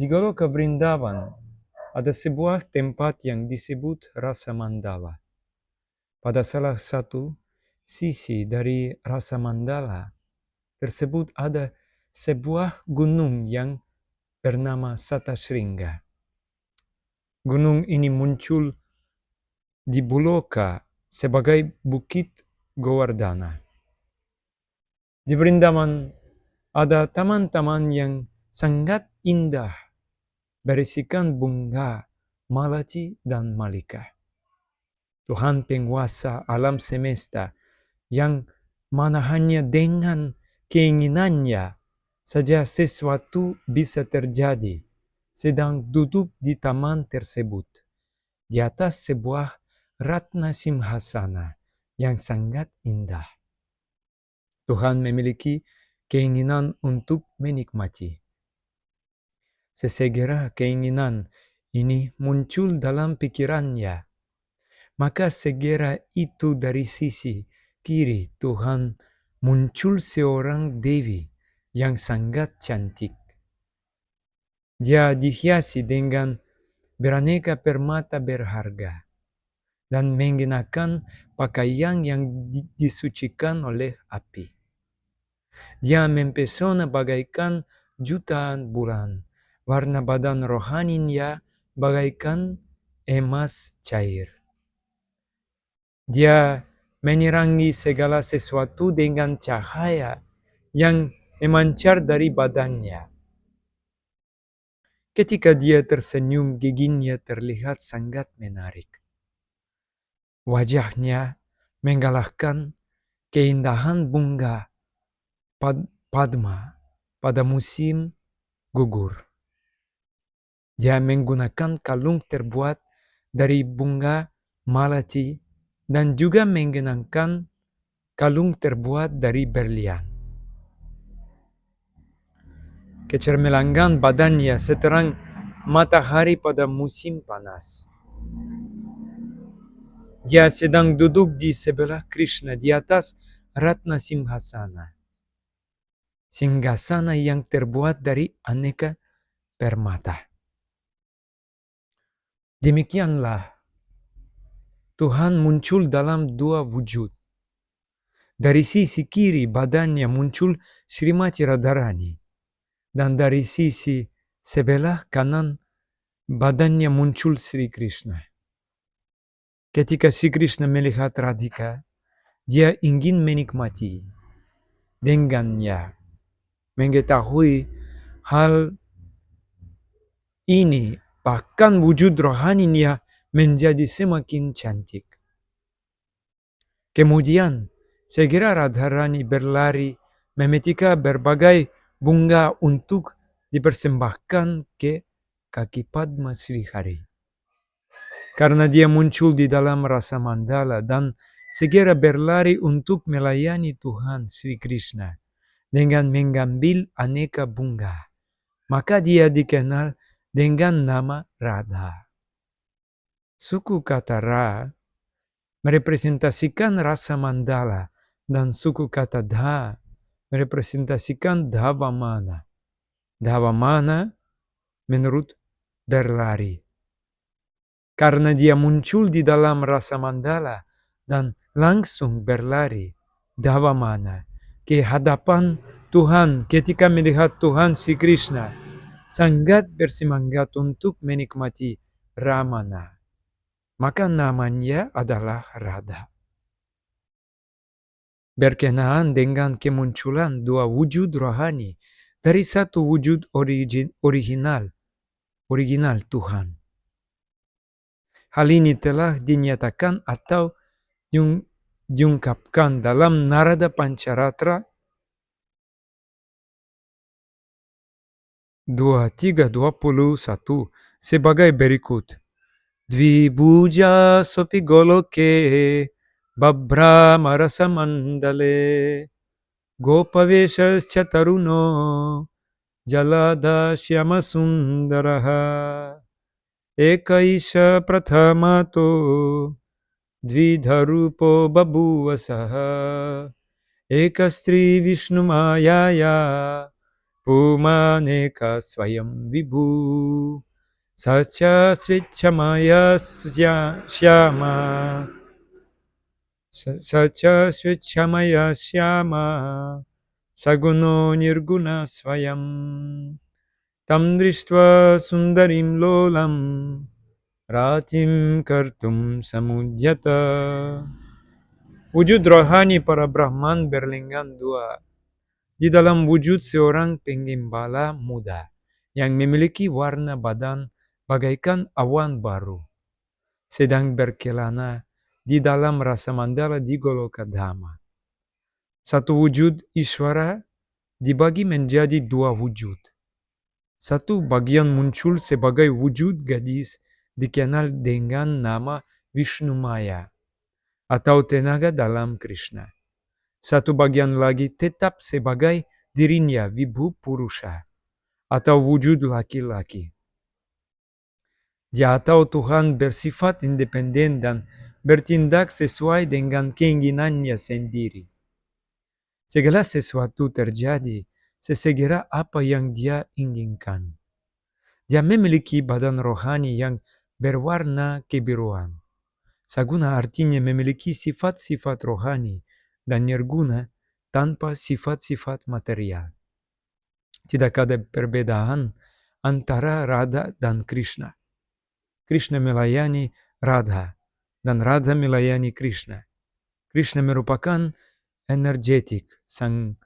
Goloka Vrindavan ada sebuah tempat yang disebut Rasa Mandala. Pada salah satu sisi dari Rasa Mandala tersebut ada sebuah gunung yang bernama Satasringa. Gunung ini muncul di Buloka sebagai Bukit Govardhana. Di Vrindavan ada taman-taman yang sangat indah berisikan bunga, malati, dan malika. Tuhan penguasa alam semesta yang mana hanya dengan keinginannya saja sesuatu bisa terjadi, sedang duduk di taman tersebut di atas sebuah ratna simhasana yang sangat indah. Tuhan memiliki keinginan untuk menikmati. Sesegera keinginan ini muncul dalam pikirannya, maka segera itu dari sisi kiri Tuhan muncul seorang Dewi yang sangat cantik. Dia dihiasi dengan beraneka permata berharga dan mengenakan pakaian yang disucikan oleh api. Dia mempesona bagaikan jutaan bulan. Warna badan rohaninya bagaikan emas cair. Dia menerangi segala sesuatu dengan cahaya yang memancar dari badannya. Ketika dia tersenyum, giginya terlihat sangat menarik. Wajahnya menggalakkan keindahan bunga padma pada musim gugur. Dia menggunakan kalung terbuat dari bunga malati dan juga mengenakan kalung terbuat dari berlian. Kecermelangan badannya seterang matahari pada musim panas. Dia sedang duduk di sebelah Krishna di atas ratna simhasana. Singgasana yang terbuat dari aneka permata. Demikianlah Tuhan muncul dalam dua wujud. Dari sisi kiri badannya muncul Srimati Radharani. Dan dari sisi sebelah kanan badannya muncul Sri Krishna. Ketika Sri Krishna melihat Radhika, dia ingin menikmati dengannya. Mengetahui hal ini, bahkan wujud rohaninya menjadi semakin cantik. Kemudian, segera Radharani berlari memetika berbagai bunga untuk dipersembahkan ke kaki Padma Sri Hari. Karena dia muncul di dalam rasa mandala dan segera berlari untuk melayani Tuhan Sri Krishna dengan mengambil aneka bunga, maka dia dikenal dengan nama Radha. Suku kata Ra merepresentasikan rasa mandala dan suku kata Dha merepresentasikan Dhavamana. Dhavamana menurut berlari. Karena dia muncul di dalam rasa mandala dan langsung berlari, Dhavamana, ke hadapan Tuhan ketika melihat Tuhan Sri Krishna sangat bersemangat untuk menikmati Ramana. Maka namanya adalah Radha. Berkenaan dengan kemunculan dua wujud rohani dari satu wujud original Tuhan. Hal ini telah dinyatakan atau diungkapkan dalam Narada Pancharatra 23:21 sebagai berikut. Dvibhuja sopi goloke babhramara samandale gopaveshascha taruno jalada syama sundaraha ekaisha prathamato dvidharupo babuvasaha ekastri vishnu mayaya Pumaneka Swayam Vibhu Sacha Switchamaya Shyama Sacha Switchamaya Shyama Saguno Nirguna Swayam Tam Drishtva Sundarim Lolam Ratim Kartum Samudhyata. Wujud rohani para Brahman berlinggan dua. Di dalam wujud seorang penggembala muda yang memiliki warna badan bagaikan awan baru, sedang berkelana di dalam rasa mandala di Goloka Dhamma. Satu wujud Ishvara dibagi menjadi dua wujud. Satu bagian muncul sebagai wujud gadis dikenal dengan nama Vishnu Maya atau tenaga dalam Krishna. Satu bagian lagi tetap sebagai dirinya Vibhu Purusha atau wujud laki-laki. Dia atau Tuhan bersifat independen dan bertindak sesuai dengan keinginannya sendiri. Segala sesuatu terjadi sesegera apa yang dia inginkan. Dia memiliki badan rohani yang berwarna kebiruan. Saguna artinya memiliki sifat-sifat rohani dan nirguna tanpa sifat-sifat material. Tidak ada perbedaan antara Radha dan Krishna. Krishna melayani Radha dan Radha melayani Krishna. Krishna merupakan energetik, sang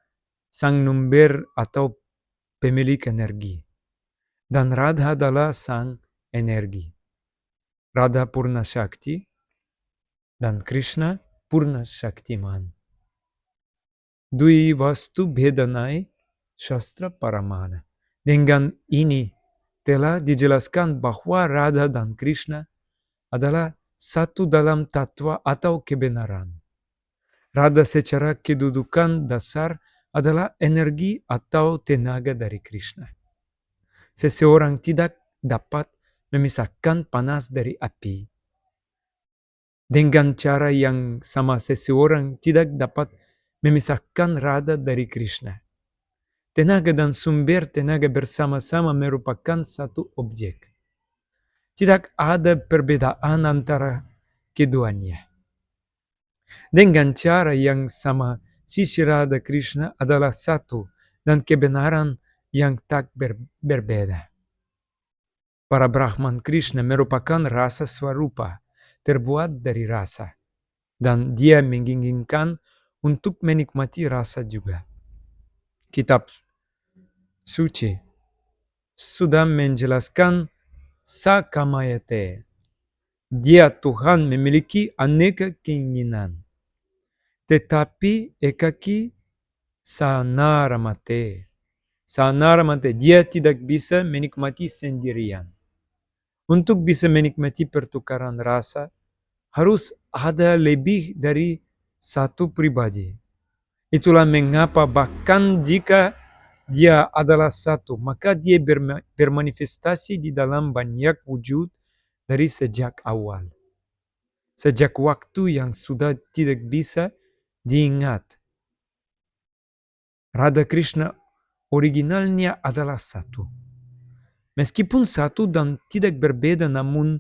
number atau pemilik energi. Dan Radha adalah sang energi. Radha Purna Shakti dan Krishna Purna Shaktiman. Dui vastu bhedanai Shastra Paramana. Dengan ini telah dijelaskan bahwa Radha dan Krishna adalah satu dalam tatwa atau kebenaran. Radha secara kedudukan dasar adalah energi atau tenaga dari Krishna. Seseorang tidak dapat memisahkan panas dari api. Dengan cara yang sama seseorang tidak dapat memisahkan Radha dari Krishna. Tenaga dan sumber tenaga bersama-sama merupakan satu objek. Tidak ada perbedaan antara keduanya. Dengan cara yang sama, sisi Radha Krishna adalah satu dan kebenaran yang tak berbeda. Para Brahman Krishna merupakan rasa swarupa, terbuat dari rasa. Dan dia menginginkan untuk menikmati rasa juga. Kitab suci sudah menjelaskan Sakamayate. Dia Tuhan memiliki aneka keinginan. Tetapi ekaki sanaramate. Sanaramate, dia tidak bisa menikmati sendirian. Untuk bisa menikmati pertukaran rasa, harus ada lebih dari satu pribadi. Itulah mengapa bahkan jika dia adalah satu, maka dia bermanifestasi di dalam banyak wujud dari sejak awal. Sejak waktu yang sudah tidak bisa diingat. Radha Krishna originalnya adalah satu. Meskipun satu dan tidak berbeda, namun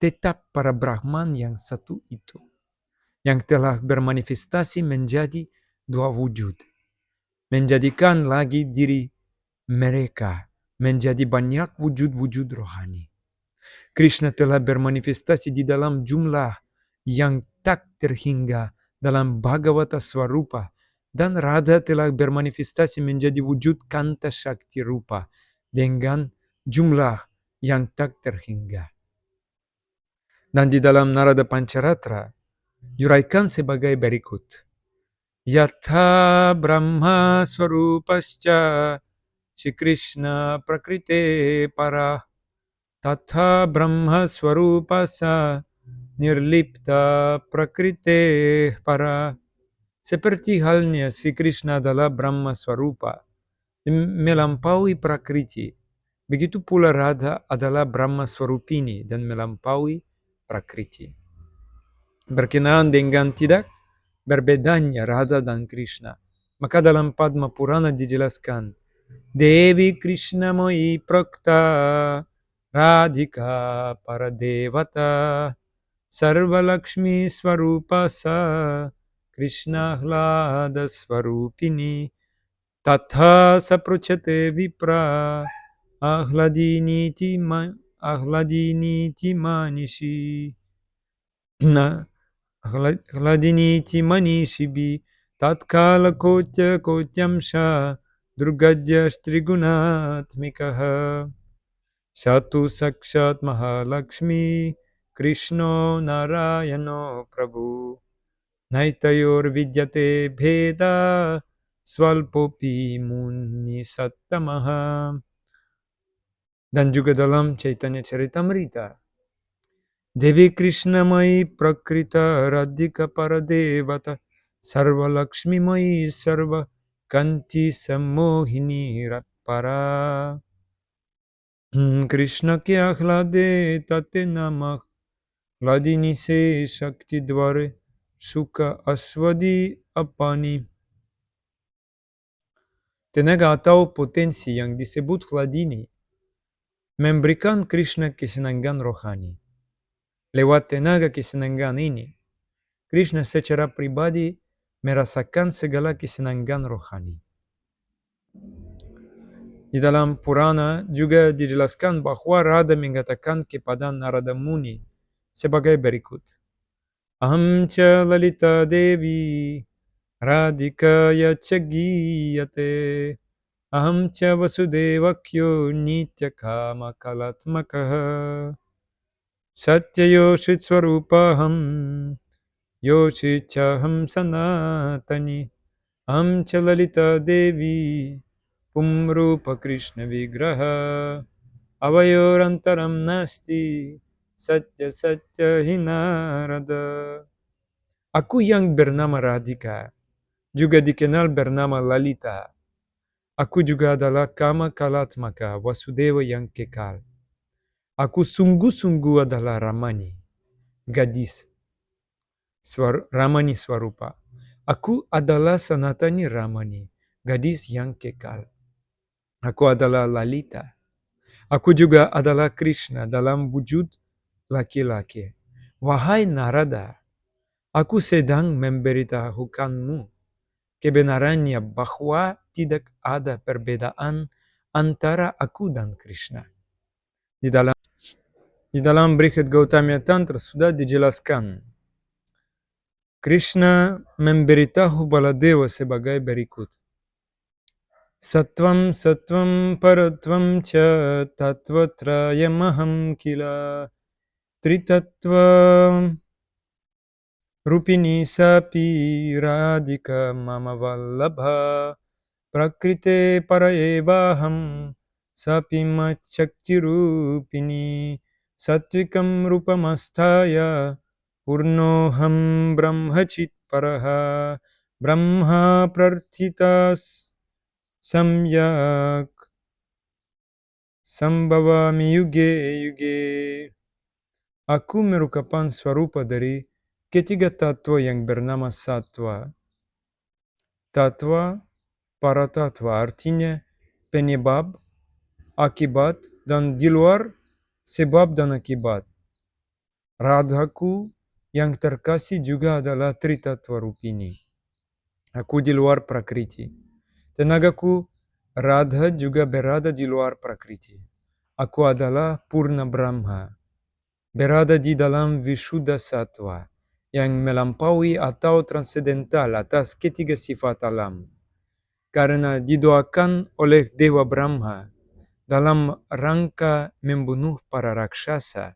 tetap para Brahman yang satu itu, yang telah bermanifestasi menjadi dua wujud, menjadikan lagi diri mereka menjadi banyak wujud-wujud rohani. Krishna telah bermanifestasi di dalam jumlah yang tak terhingga dalam Bhagavata Swarupa, dan Radha telah bermanifestasi menjadi wujud Kanta Shakti Rupa dengan jumlah yang tak terhingga. Dan di dalam Narada Pancharatra yuraikan sebagai berikut. Yatha Brahma Swarupascha Shri Krishna Prakrite Para Tatha Brahma Swarupasa Nirlipta Prakrite Para. Seperti halnya Sri Krishna adalah Brahma Swarupa, melampaui Prakriti. Begitu pula Radha adalah Brahma Swarupini dan melampaui Prakriti. Berkenaan dengan tidak berbedanya Radha dan Krishna, maka dalam Padma Purana dijelaskan, देवी कृष्णमयी प्रक्ता राधिका परदेवता सर्वलक्ष्मी स्वरूपा सा कृष्णाह्लादस्वरूपिणी तथा स पृच्छते विप्रा आह्लादिनीति मनीषी न आह्लादिनीति मनीषिभिः तत्कालकोट्यंश दुर्गज्यस्त्रिगुणात्मिकः स तु साक्षात् महालक्ष्मी कृष्णो नारायणो प्रभु नैतयोर्विद्यते भेदा स्वल्पोऽपि मुनिसत्तमः. Dan juga dalam Chaitanya Charitamrita, Devi Krishnamai Prakrita Radhika Paradevata Sarva Lakshmi Mai Sarva Kanti Samohini Para Krishna ke ahlade tate namah Ladini se Shakti Dware Sukha Aswadi Apani. Tenaga atau potensi yang disebut Hladini memberikan Krishna kesenangan rohani. Lewat tenaga kesenangan ini, Krishna secara pribadi merasakan segala kesenangan rohani. Di dalam Purana juga dijelaskan bahwa Radha mengatakan kepada Narada Muni sebagai berikut. Aham cha lalita devi radhikaya cha giyate aham cha vasudevakyo nitya kama kalatmakaha satyayoshit swarupaham yoshicaham sanatani aham cha lalita devi pumrupa krishna vigraha avayorantaram nasti satya satya hinarada. Aku yang bernama Radhika, juga dikenal bernama Lalita. Aku juga adalah Kama Kalatmaka, Vasudeva yang kekal. Aku sungguh-sungguh adalah Ramani, gadis, Ramani Swarupa. Aku adalah Sanatani Ramani, gadis yang kekal. Aku adalah Lalita. Aku juga adalah Krishna dalam wujud laki-laki. Wahai Narada, aku sedang memberitahukanmu kebenarannya bahwa tidak ada perbedaan antara aku dan Krishna. Di dalam Brihad Gautamiya Tantra sudah dijelaskan. Krishna memberitahu Baladewa sebagai berikut. Satvam satvam paratvam cha tattvatrayamaham kila tritatvam rupini sapi radhika mama vallabha prakrite paraevaham sapi rupini satvikam rupamastaya purnoham brahmachit paraha brahma prarthitas samyak sambhavami yuge yuge. Aku merupakan swarupa dari ketiga tatwa yang bernama satwa. Tatwa, para tatwa artinya penyebab, akibat, dan di luar sebab dan akibat. Radhaku yang terkasih juga adalah Tritatwa Rupini. Aku di luar prakriti. Tenagaku Radha juga berada di luar prakriti. Aku adalah Purna Brahma, berada di dalam Vishuddha Sattva, yang melampaui atau transendental atas ketiga sifat alam. Karena didoakan oleh Dewa Brahma dalam rangka membunuh para raksasa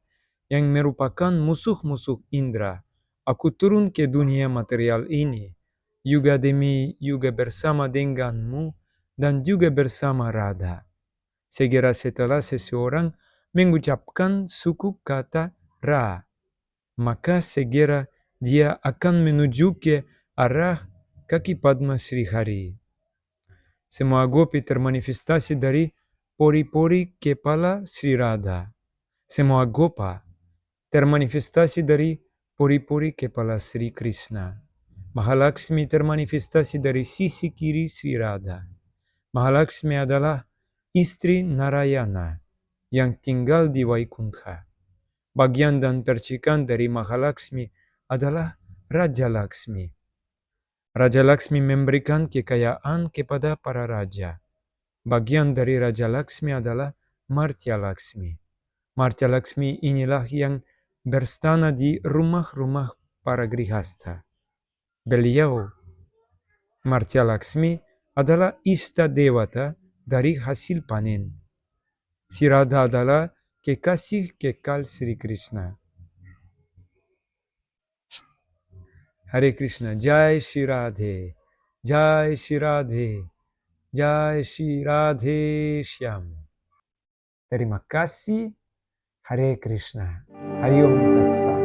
yang merupakan musuh-musuh Indra, aku turun ke dunia material ini, juga demi juga bersama denganmu dan juga bersama Radha. Segera setelah seseorang mengucapkan suku kata Ra, maka segera dia akan menuju ke arah kaki Padma Sri Hari. Semua gopi termanifestasi dari pori-pori kepala Sri Radha. Semua gopa termanifestasi dari pori-pori kepala Sri Krishna. Mahalakshmi termanifestasi dari sisi kiri Sri Radha. Mahalaksmi adalah istri Narayana yang tinggal di Vaikuntha. Bagian dan percikan dari Mahalaksmi adalah Raja Laksmi. Raja Laksmi memberikan kekayaan kepada para raja. Bagian dari Raja Laksmi adalah Martya Laksmi. Martya Laksmi inilah yang berstana di rumah-rumah para grihasta. Beliau, Martya Laksmi, adalah Ista Dewata dari hasil panen. Si Radha adalah kekasih kekal Sri Krishna. Hare Krishna, Jai Shri Radhe, Jai Shri Radhe, Jai Shri Radhe Shyam. Terima kasih. Hare Krishna. Hari Om Tat Sat.